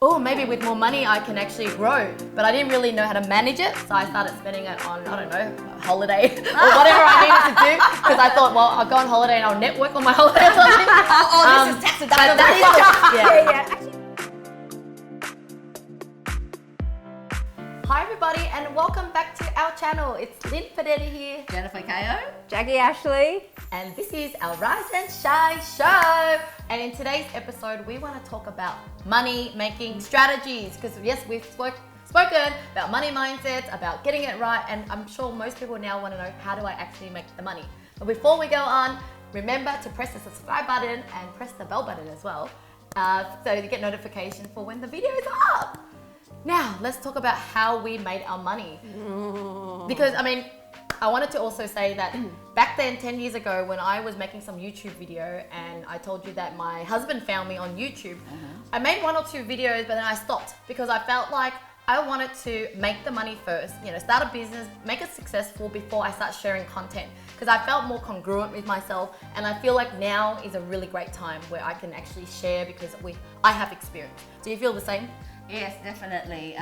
oh, maybe with more money I can actually grow. But I didn't really know how to manage it, so I started spending it on, I don't know, a holiday or whatever I needed to do. Because I thought, well, I'll go on holiday and I'll network on my holiday. This is tax deductible. Yeah. Hi everybody and welcome back to our channel. It's Linh Podetti here. Jennifer Ko. Jacqui Ashley. And this is our Rise and Shine show. And in today's episode, we want to talk about money making strategies. Because yes, we've spoken about money mindsets, about getting it right. And I'm sure most people now want to know, how do I actually make the money? But before we go on, remember to press the subscribe button and press the bell button as well. So you get notification for when the video is up. Now, let's talk about how we made our money. Because, I mean, I wanted to also say that back then, 10 years ago, when I was making some YouTube video and I told you that my husband found me on YouTube, I made 1 or 2 videos, but then I stopped because I felt like I wanted to make the money first, start a business, make it successful before I start sharing content. Because I felt more congruent with myself, and I feel like now is a really great time where I can actually share because I have experience. Do you feel the same? Yes, definitely.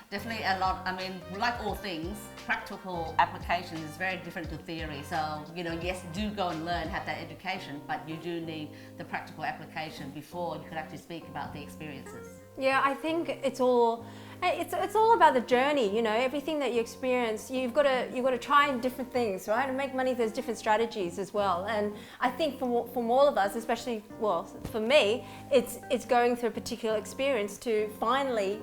Definitely a lot. I mean, like all things, practical application is very different to theory. So, yes, do go and learn, have that education, but you do need the practical application before you could actually speak about the experiences. Yeah, I think it's all about the journey. Everything that you experience, you've got to try different things, right? And make money. There's different strategies as well. And I think from all of us, especially for me, it's going through a particular experience to finally,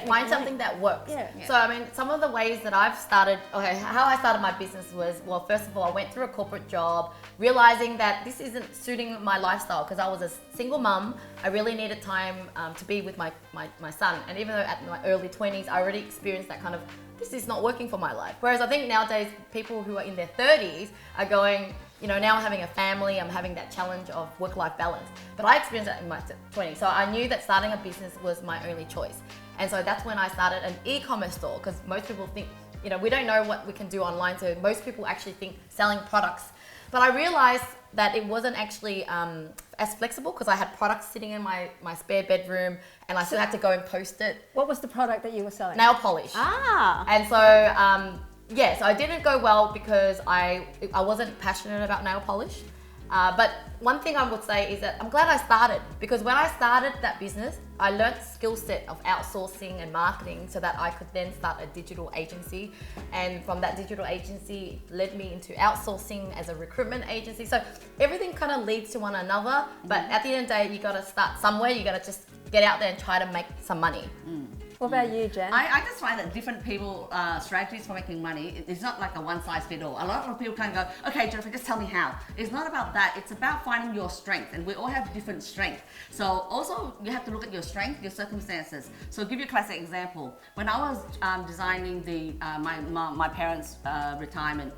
find something that works. Yeah. So I mean, some of the ways that I've started, how I started my business was, well, first of all, I went through a corporate job, realizing that this isn't suiting my lifestyle because I was a single mum. I really needed time to be with my son. And even though at my early 20s, I already experienced that kind of, this is not working for my life. Whereas I think nowadays, people who are in their 30s are going, now I'm having a family, I'm having that challenge of work-life balance. But I experienced that in my 20s. So I knew that starting a business was my only choice. And so that's when I started an e-commerce store, because most people think, we don't know what we can do online. So most people actually think selling products. But I realized that it wasn't actually as flexible because I had products sitting in my spare bedroom and I still had to go and post it. What was the product that you were selling? Nail polish. And so, so I didn't go well because I wasn't passionate about nail polish. But one thing I would say is that I'm glad I started, because when I started that business, I learned the skill set of outsourcing and marketing so that I could then start a digital agency. And from that digital agency, it led me into outsourcing as a recruitment agency. So everything kind of leads to one another. But at the end of the day, you got to start somewhere. You got to just get out there and try to make some money. What about you, Jen? I just find that different people strategies for making money, it's not like a one size fits all. A lot of people kind of go, okay, Jennifer, just tell me how. It's not about that. It's about finding your strength, and we all have different strength. So also you have to look at your strength, your circumstances. So I'll give you a classic example. When I was designing my parents' retirement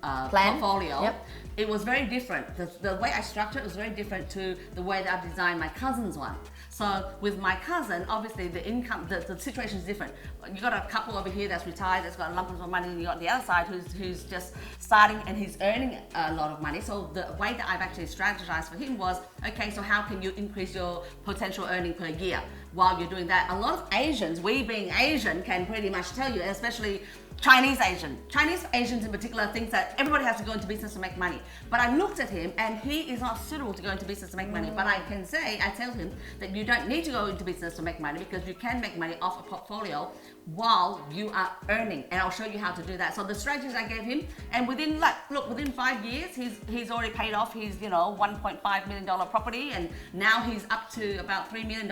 portfolio, it was very different. The way I structured it was very different to the way that I designed my cousin's one. So with my cousin, obviously the income, the situation is different. You got a couple over here that's retired, that's got a lump of money, and you got the other side who's just starting and he's earning a lot of money. So the way that I've actually strategized for him was, okay, so how can you increase your potential earning per year while you're doing that? A lot of Asians, we being Asian, can pretty much tell you, especially Chinese Asians in particular, thinks that everybody has to go into business to make money. But I looked at him and he is not suitable to go into business to make money. But I tell him that you don't need to go into business to make money, because you can make money off a portfolio while you are earning. And I'll show you how to do that. So the strategies I gave him, and within 5 years, he's already paid off his, $1.5 million property, and now he's up to about $3 million,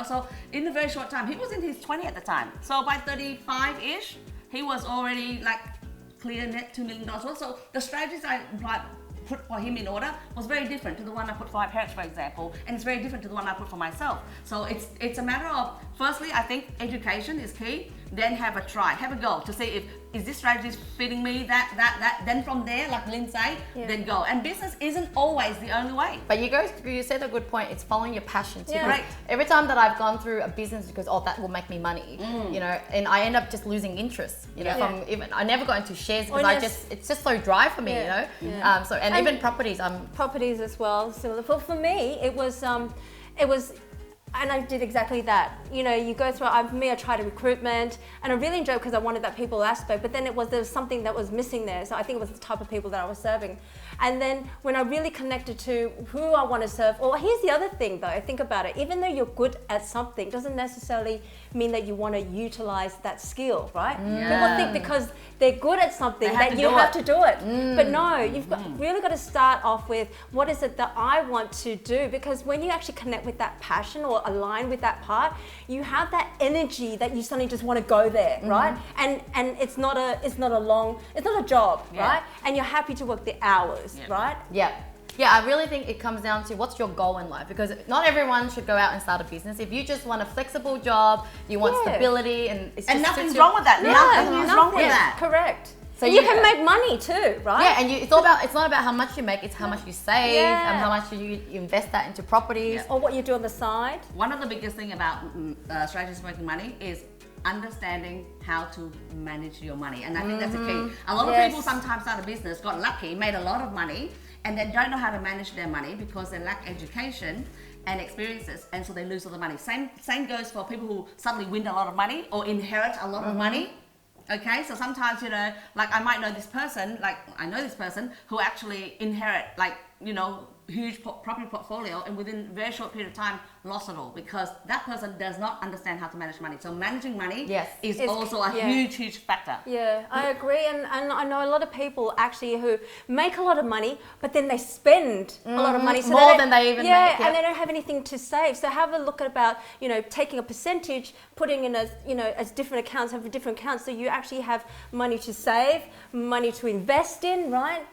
So in a very short time, he was in his 20 at the time. So by 35-ish, he was already clear net $2 million. So the strategies I put for him in order was very different to the one I put for my parents, for example, and it's very different to the one I put for myself. So it's a matter of, firstly, I think education is key. Then have a try, have a go to see is this strategy fitting me, that. Then from there, like Linh said, then go. And business isn't always the only way. But you said a good point. It's following your passion too. Yeah. Right. Every time that I've gone through a business because that will make me money, and I end up just losing interest. From even I never got into shares because it's just so dry for me. Even properties. Properties as well. Similar. For me, it was And I did exactly that. You know, you go through, I tried recruitment, and I really enjoyed it because I wanted that people aspect, but then there was something that was missing there. So I think it was the type of people that I was serving. And then when I really connected to who I want to serve, or here's the other thing though, think about it, even though you're good at something, doesn't necessarily mean that you want to utilize that skill, right? People think because they're good at something that you have to do it. But no, you've really got to start off with what is it that I want to do, because when you actually connect with that passion or align with that part, you have that energy that you suddenly just want to go there, right? And it's not a job, right? And you're happy to work the hours, right? Yeah, I really think it comes down to what's your goal in life, because not everyone should go out and start a business. If you just want a flexible job, you want stability, and it's just nothing's wrong with that. Nothing's wrong with that. Correct. So you can make money too, right? Yeah, and it's not about how much you make, it's how much you save and how much you invest that into properties. Or what you do on the side. One of the biggest thing about strategies for making money is understanding how to manage your money, and I think that's the key. A lot of people sometimes start a business, got lucky, made a lot of money, and they don't know how to manage their money because they lack education and experiences, and so they lose all the money. Same goes for people who suddenly win a lot of money or inherit a lot of money. Okay, so sometimes, you know, like I might know this person, like I know this person who actually inherit, like, you know, huge property portfolio, and within a very short period of time lost it all because that person does not understand how to manage money. So managing money is also a huge factor. Yeah, I agree, and I know a lot of people actually who make a lot of money, but then they spend a lot of money, so more than they even make. And they don't have anything to save. So have a look at about, you know, taking a percentage, putting in as, you know, as different accounts, have different accounts, so you actually have money to save, money to invest in, right?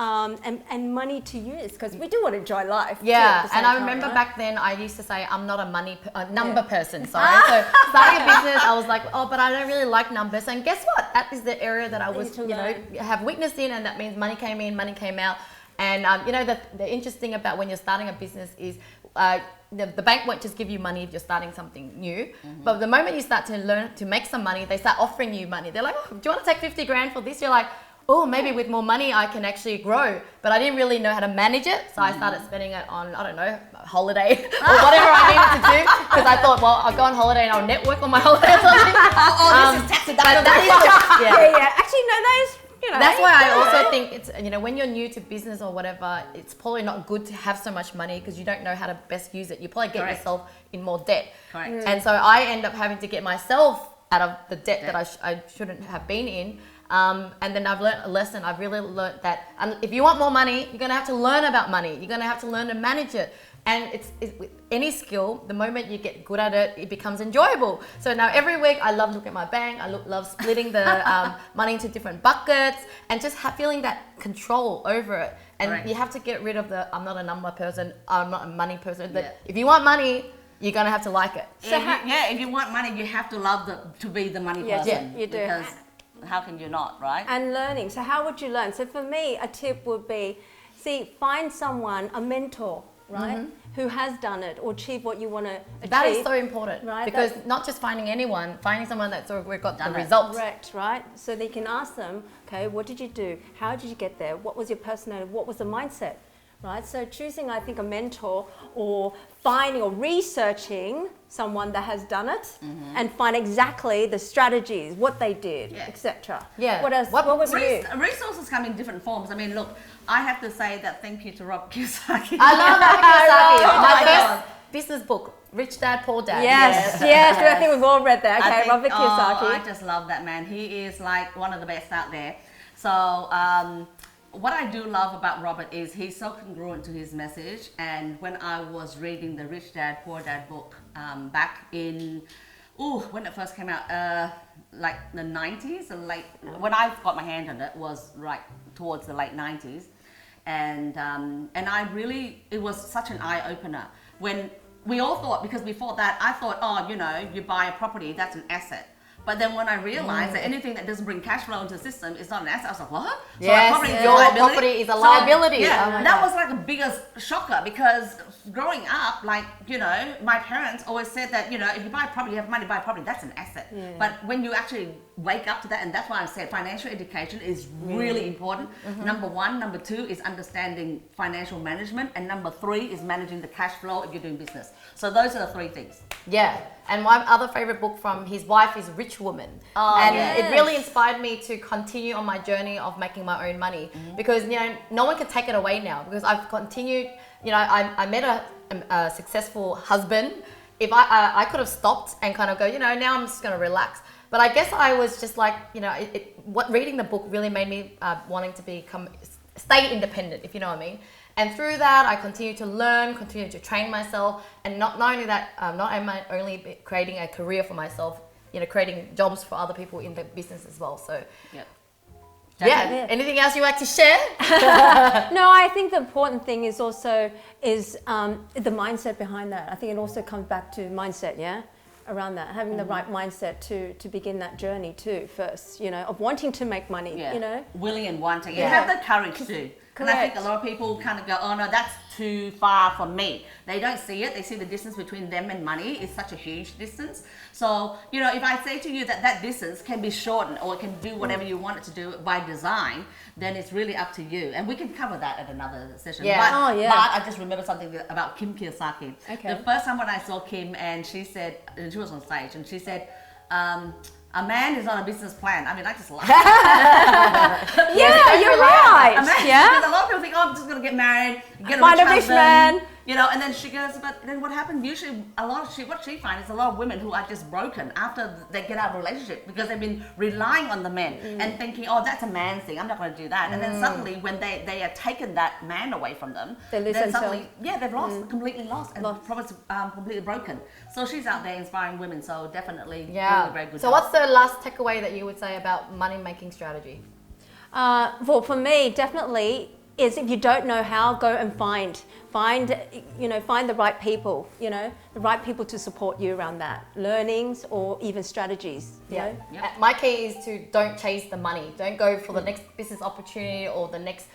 And money to use, because we do want to enjoy life. Yeah, and I remember back then I used to say I'm not a number person. Sorry, so starting a business, I was like, oh, but I don't really like numbers. And guess what? That is the area that I was, you know, have weakness in, and that means money came in, money came out. And you know, the interesting about when you're starting a business is the bank won't just give you money if you're starting something new. But the moment you start to learn to make some money, they start offering you money. They're like, oh, do you want to take 50 grand for this? You're like, oh, maybe with more money I can actually grow. But I didn't really know how to manage it. So I started spending it on, I don't know, a holiday or whatever I needed to do. Because I thought, well, I'll go on holiday and I'll network on my holiday or something. This is tax deductible. Actually, no, those, you know. That's why I also think it's, you know, when you're new to business or whatever, it's probably not good to have so much money because you don't know how to best use it. You probably get yourself in more debt. Correct. And so I end up having to get myself out of the debt that I shouldn't have been in. And then I've learned a lesson. I've really learned that if you want more money, you're going to have to learn about money. You're going to have to learn to manage it. And it's with any skill, the moment you get good at it, it becomes enjoyable. So now every week I love looking at my bank. I love splitting the money into different buckets and just feeling that control over it. And you have to get rid of I'm not a number person, I'm not a money person. If you want money, you're going to have to like it. So if you want money, you have to love to be the money person. Yeah, you do. Because how can you not, right? And learning. So how would you learn? So for me, a tip would be, find someone, a mentor, right, who has done it or achieved what you want to achieve. That is so important, right? Because not just finding anyone, finding someone that's already got the results. Correct, right? So they can ask them, okay, what did you do? How did you get there? What was your personality? What was the mindset? Right, so choosing, I think, a mentor or finding or researching someone that has done it and find exactly the strategies, what they did, etc. Yeah. What else? What was you? Resources come in different forms. I mean, look, I have to say that thank you to Rob Kiyosaki. I love Robert Kiyosaki. My first business book, Rich Dad, Poor Dad. Yes. I think we've all read that. Okay, Robert Kiyosaki. I just love that man. He is like one of the best out there. So, what I do love about Robert is he's so congruent to his message. And when I was reading the Rich Dad, Poor Dad book back in, when it first came out, like the 90s, when I got my hand on it was right towards the late 90s. And I really, it was such an eye-opener. When we all thought, because before that, I thought, you know, you buy a property, that's an asset. But then when I realized that anything that doesn't bring cash flow into the system is not an asset, I was like, what? So Yes, property is a your liability. property is a liability. Yeah, Oh my that God. was like the biggest shocker because growing up, like, you know, my parents always said that, you know, if you buy property, you have money to buy property, that's an asset. Yeah. But when you actually wake up to that, and that's why I said financial education is really important. Number one. Number two is understanding financial management. And number three is managing the cash flow if you're doing business. So those are the three things. Yeah, and my other favorite book from his wife is Rich Woman, and it really inspired me to continue on my journey of making my own money because you know no one can take it away now because I've continued. You know, I met a successful husband. If I could have stopped and kind of go, you know, now I'm just going to relax. But I guess I was just like, you know, what reading the book really made me wanting to stay independent, if you know what I mean. And through that, I continue to learn, continue to train myself, and not only that, not am I only creating a career for myself, you know, creating jobs for other people in the business as well. So, yeah. Anything else you like to share? No, I think the important thing is also the mindset behind that. I think it also comes back to mindset, yeah, around that, having the right mindset to begin that journey too. First, you know, of wanting to make money, you know, willing and wanting. Yeah. You have the courage to. And I think a lot of people kind of go, oh no, that's too far from me. They don't see it. They see the distance between them and money is such a huge distance. So, you know, if I say to you that that distance can be shortened or it can do whatever you want it to do by design, then it's really up to you. And we can cover that at another session. Yeah. But I just remember something about Kim Kiyosaki. Okay. The first time when I saw Kim and she said, and she was on stage and she said, a man is not a business plan. I mean, I just laughed. yeah, you're right. Because a lot of people think, oh, I'm just going to get married, get Find a a rich rich husband, man. you know, and then she goes, but then what happened? Usually, what she finds is a lot of women who are just broken after they get out of a relationship because they've been relying on the men and thinking, oh, that's a man thing. I'm not going to do that. And then suddenly, when they are taken that man away from them, They lose then themselves. suddenly, they've completely lost, and probably completely broken. So she's out there inspiring women. So definitely, doing a very good So job. what's the last takeaway that you would say about money making strategy? Well, for me, definitely is if you don't know how, go and find the right people, you know, the right people to support you around that, learnings or even strategies. You know? My key is to don't chase the money. Don't go for the next business opportunity or the next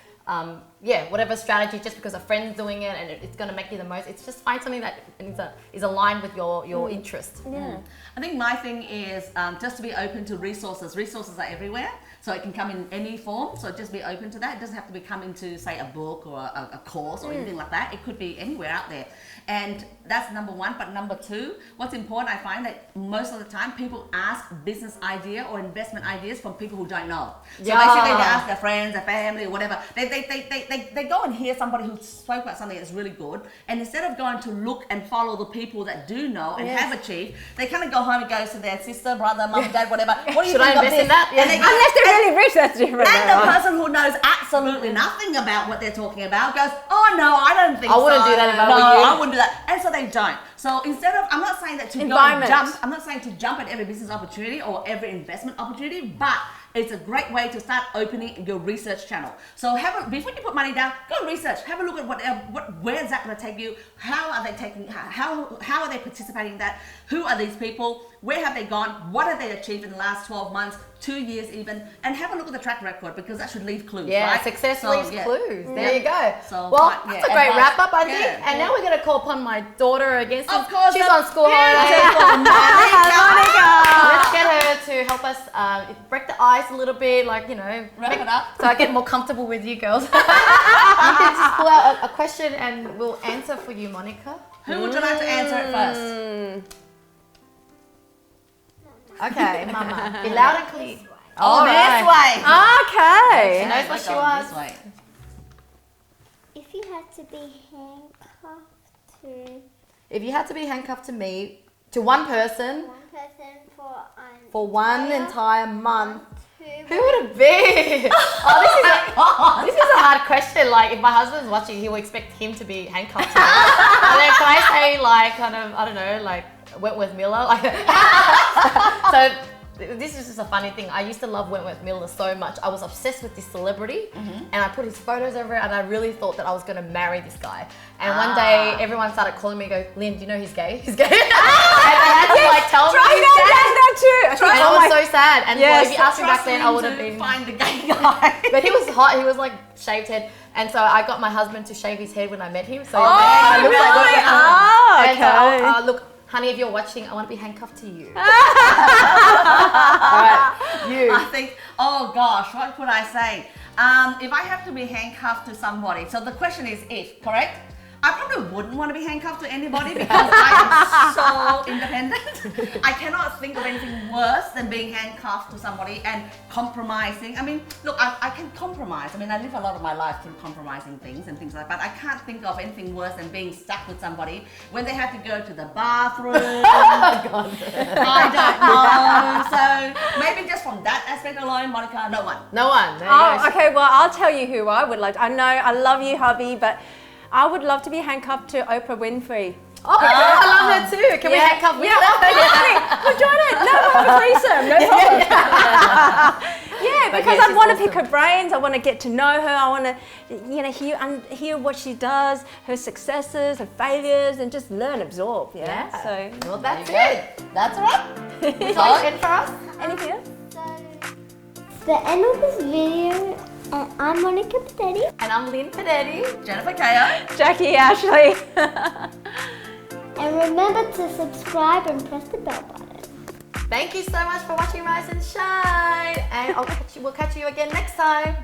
whatever strategy just because a friend's doing it and it's going to make you the most. It's just find something that is aligned with your interest. Yeah. I think my thing is just to be open to resources. Resources are everywhere, so it can come in any form. So just be open to that. It doesn't have to be come into, say, a book or a course or anything like that. It could be anywhere out there. And that's number one. But number two, what's important, I find that most of the time people ask business idea or investment ideas from people who don't know. So basically they ask their friends, their family, or whatever. They go and hear somebody who spoke about something that's really good. And instead of going to look and follow the people that do know and have achieved, they kind of go home and go to their sister, brother, mum, dad, whatever. What do you Should think I of invest this? in that? And they go, Unless they're really rich, that's different. and the person who knows absolutely nothing about what they're talking about goes, oh no, I don't think so. I wouldn't do that if I were you. I wouldn't do that. And so they don't. So instead of, I'm not saying that to go and jump, I'm not saying to jump at every business opportunity or every investment opportunity, but it's a great way to start opening your research channel. So before you put money down, go and research. Have a look at where is that going to take you? How are they taking? How are they participating in that? Who are these people? Where have they gone? What have they achieved in the last 12 months, 2 years even? And have a look at the track record because that should leave clues. Yeah, right? success leaves clues. There you go. So, that's a great wrap up, I think. And now we're going to call upon my daughter again. Of course, she's on school holidays. Let's get her to help us break the ice a little bit, like, you know, wrap it up. So I get more comfortable with you girls. You can just pull out a question and we'll answer for you, Monica. Who would you like to answer it first? Okay, Mama. Be loud and clear. Oh, this way. Okay. She knows what she wants. This way. If you had to be handcuffed to If you had to be handcuffed to one person one person for one entire month, who who would it be? This is a hard question. Like, if my husband's watching, he will expect him to be handcuffed to me. And then can I say, like, kind of, I don't know, like Wentworth Miller? Like, so this is just a funny thing. I used to love Wentworth Miller so much. I was obsessed with this celebrity, and I put his photos over it, and I really thought that I was going to marry this guy. And one day, everyone started calling me, go, Lynn, do you know he's gay? He's gay. And I had to like tell them he's gay. That too. And I was sad. And Yes, well, if you asked me back Trust then, him I would have to been. find the gay guy. But he was hot. He was like shaved head, and so I got my husband to shave his head when I met him. So Oh, I looked like really? Oh, And so, okay. look, honey, if you're watching, I want to be handcuffed to you. All right, you. I think, oh gosh, what could I say? If I have to be handcuffed to somebody, so the question is if, correct? I probably wouldn't want to be handcuffed to anybody because I am so independent. I cannot think of anything worse than being handcuffed to somebody and compromising. I mean, look, I can compromise. I mean, I live a lot of my life through compromising things and things like that, but I can't think of anything worse than being stuck with somebody when they have to go to the bathroom. I don't know. So maybe just from that aspect alone, Monica, no one. No one. There you Oh, go. okay. Well, I'll tell you who I would like. I know I love you, hubby, but I would love to be handcuffed to Oprah Winfrey. Oh, I love that too. Can we Yeah. handcuff with Yeah, that? we'll join it. No, we'll have a threesome. No problem. Yeah, But because yeah, I she's want to awesome. pick her brains. I want to get to know her. I want to, hear what she does, her successes, her failures, and just learn, absorb. Yeah. Yeah. So, Well, that's There you it. That's all right. So, in for us. anything else? So, the end of this video, and I'm Monica Podetti. And I'm Linh Podetti. Jennifer Kao. Jacqui Ashley. And remember to subscribe and press the bell button. Thank you so much for watching Rise and Shine. And we'll catch you again next time.